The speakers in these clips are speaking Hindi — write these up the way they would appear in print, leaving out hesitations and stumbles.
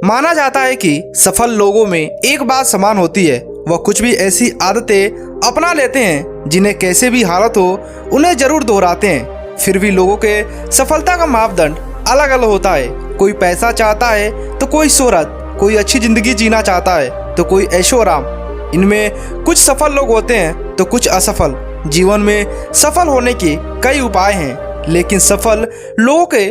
माना जाता है कि सफल लोगों में एक बात समान होती है, वह कुछ भी ऐसी आदतें अपना लेते हैं जिन्हें कैसे भी हालत हो उन्हें जरूर दोहराते हैं। फिर भी लोगों के सफलता का मापदंड अलग अलग होता है। कोई पैसा चाहता है तो कोई शोहरत, कोई अच्छी जिंदगी जीना चाहता है तो कोई ऐशो आराम। इनमें कुछ सफल लोग होते हैं तो कुछ असफल। जीवन में सफल होने के कई उपाय हैं, लेकिन सफल लोगों के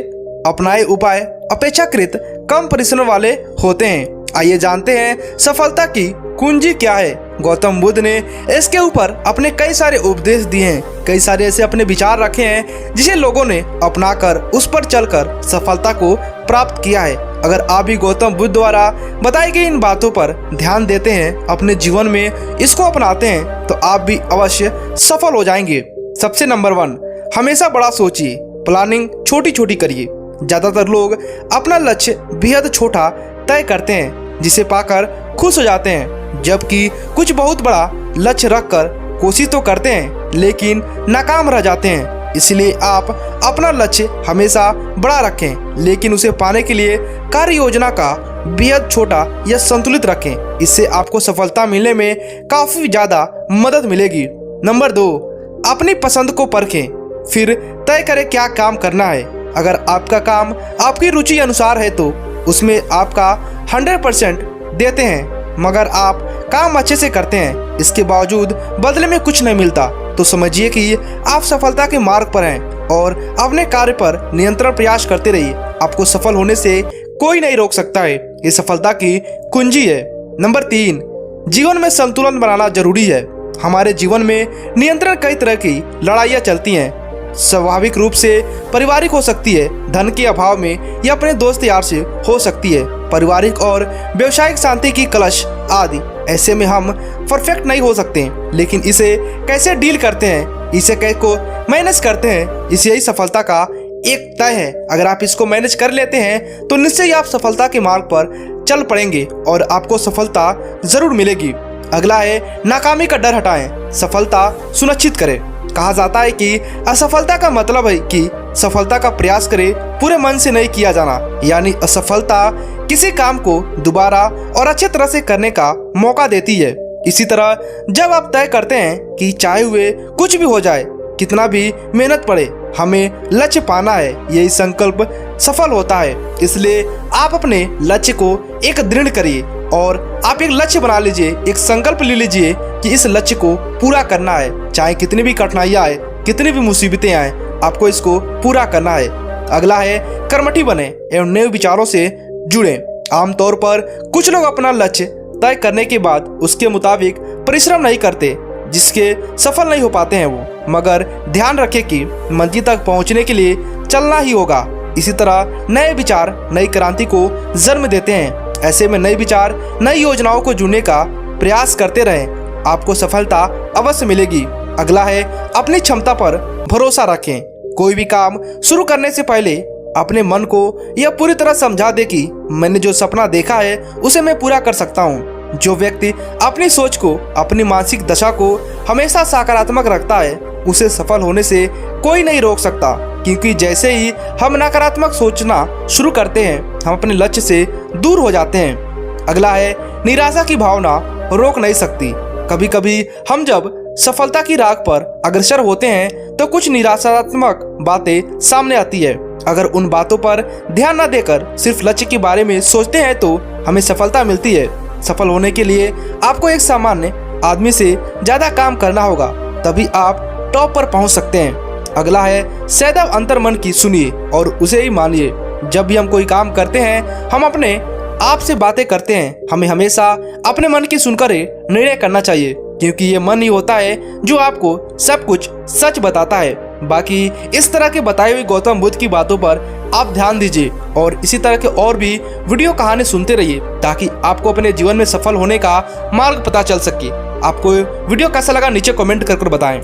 अपनाए उपाय अपेक्षाकृत कम परिश्रम वाले होते हैं। आइए जानते हैं सफलता की कुंजी क्या है। गौतम बुद्ध ने इसके ऊपर अपने कई सारे उपदेश दिए हैं, कई सारे ऐसे अपने विचार रखे हैं जिसे लोगों ने अपनाकर उस पर चलकर सफलता को प्राप्त किया है। अगर आप भी गौतम बुद्ध द्वारा बताई गई इन बातों पर ध्यान देते हैं, अपने जीवन में इसको अपनाते हैं, तो आप भी अवश्य सफल हो जाएंगे। सबसे नंबर 1, हमेशा बड़ा सोचिए, प्लानिंग छोटी छोटी करिए। ज़्यादातर लोग अपना लक्ष्य बेहद छोटा तय करते हैं जिसे पाकर खुश हो जाते हैं, जबकि कुछ बहुत बड़ा लक्ष्य रखकर कोशिश तो करते हैं लेकिन नाकाम रह जाते हैं। इसलिए आप अपना लक्ष्य हमेशा बड़ा रखें, लेकिन उसे पाने के लिए कार्य योजना का बेहद छोटा या संतुलित रखें। इससे आपको सफलता मिलने में काफ़ी ज़्यादा मदद मिलेगी। नंबर 2, अपनी पसंद को परखें, फिर तय करें क्या काम करना है। अगर आपका काम आपकी रुचि अनुसार है तो उसमें आपका 100% देते हैं, मगर आप काम अच्छे से करते हैं, इसके बावजूद बदले में कुछ नहीं मिलता, तो समझिए कि आप सफलता के मार्ग पर हैं और अपने कार्य पर निरंतर प्रयास करते रहिए। आपको सफल होने से कोई नहीं रोक सकता है। ये सफलता की कुंजी है। नंबर 3, जीवन में संतुलन बनाना जरूरी है। हमारे जीवन में नियंत्रण कई तरह की लड़ाइयाँ चलती हैं। स्वाभाविक रूप से पारिवारिक हो सकती है, धन के अभाव में, या अपने दोस्त यार से हो सकती है, पारिवारिक और व्यवसायिक शांति की क्लश आदि। ऐसे में हम परफेक्ट नहीं हो सकते, लेकिन इसे कैसे डील करते हैं, इसे कैसे मैनेज करते हैं, इसे ही सफलता का एक तय है। अगर आप इसको मैनेज कर लेते हैं तो निश्चय ही आप सफलता के मार्ग पर चल पड़ेंगे और आपको सफलता जरूर मिलेगी। अगला है नाकामी का डर हटाएं, सफलता सुनिश्चित करें। कहा जाता है कि असफलता का मतलब है कि सफलता का प्रयास करें पूरे मन से नहीं किया जाना, यानी असफलता किसी काम को दोबारा और अच्छे तरह से करने का मौका देती है। इसी तरह जब आप तय करते हैं कि चाहे हुए कुछ भी हो जाए, कितना भी मेहनत पड़े, हमें लक्ष्य पाना है, यही संकल्प सफल होता है। इसलिए आप अपने लक्ष्य को एक दृढ़ करिए और आप एक लक्ष्य बना लीजिए, एक संकल्प ले लीजिए कि इस लक्ष्य को पूरा करना है। चाहे कितनी भी कठिनाइयाँ आए, कितनी भी मुसीबतें आए, आपको इसको पूरा करना है। अगला है कर्मठी बने एवं नए विचारों से जुड़े। आमतौर पर कुछ लोग अपना लक्ष्य तय करने के बाद उसके मुताबिक परिश्रम नहीं करते, जिसके सफल नहीं हो पाते हैं वो। मगर ध्यान रखें कि मंजिल तक पहुंचने के लिए चलना ही होगा। इसी तरह नए विचार नई क्रांति को जन्म देते हैं। ऐसे में नए विचार नई योजनाओं को जुड़ने का प्रयास करते रहें, आपको सफलता अवश्य मिलेगी। अगला है अपनी क्षमता पर भरोसा रखें। कोई भी काम शुरू करने से पहले अपने मन को यह पूरी तरह समझा दे कि मैंने जो सपना देखा है उसे मैं पूरा कर सकता हूँ। जो व्यक्ति अपनी सोच को, अपनी मानसिक दशा को हमेशा सकारात्मक रखता है, उसे सफल होने से कोई नहीं रोक सकता, क्योंकि जैसे ही हम नकारात्मक सोचना शुरू करते हैं, हम अपने लक्ष्य से दूर हो जाते हैं। अगला है निराशा की भावना रोक नहीं सकती। कभी कभी हम जब सफलता की राह पर अग्रसर होते हैं तो कुछ निराशात्मक बातें सामने आती है। अगर उन बातों पर ध्यान न देकर सिर्फ लक्ष्य के बारे में सोचते हैं तो हमें सफलता मिलती है। सफल होने के लिए आपको एक सामान्य आदमी से ज़्यादा काम करना होगा, तभी आप टॉप पर पहुंच सकते हैं। अगला है सदैव अंतर्मन की सुनिए और उसे ही मानिए। जब भी हम कोई काम करते हैं, हम अपने आप से बातें करते हैं, हमें हमेशा अपने मन की सुनकर निर्णय करना चाहिए, क्योंकि ये मन ही होता है जो आपको सब कुछ सच बताता है। बाकी इस तरह के बताई हुई गौतम बुद्ध की बातों पर आप ध्यान दीजिए और इसी तरह के और भी वीडियो कहानी सुनते रहिए, ताकि आपको अपने जीवन में सफल होने का मार्ग पता चल सके। आपको वीडियो कैसा लगा नीचे कमेंट कर बताएं।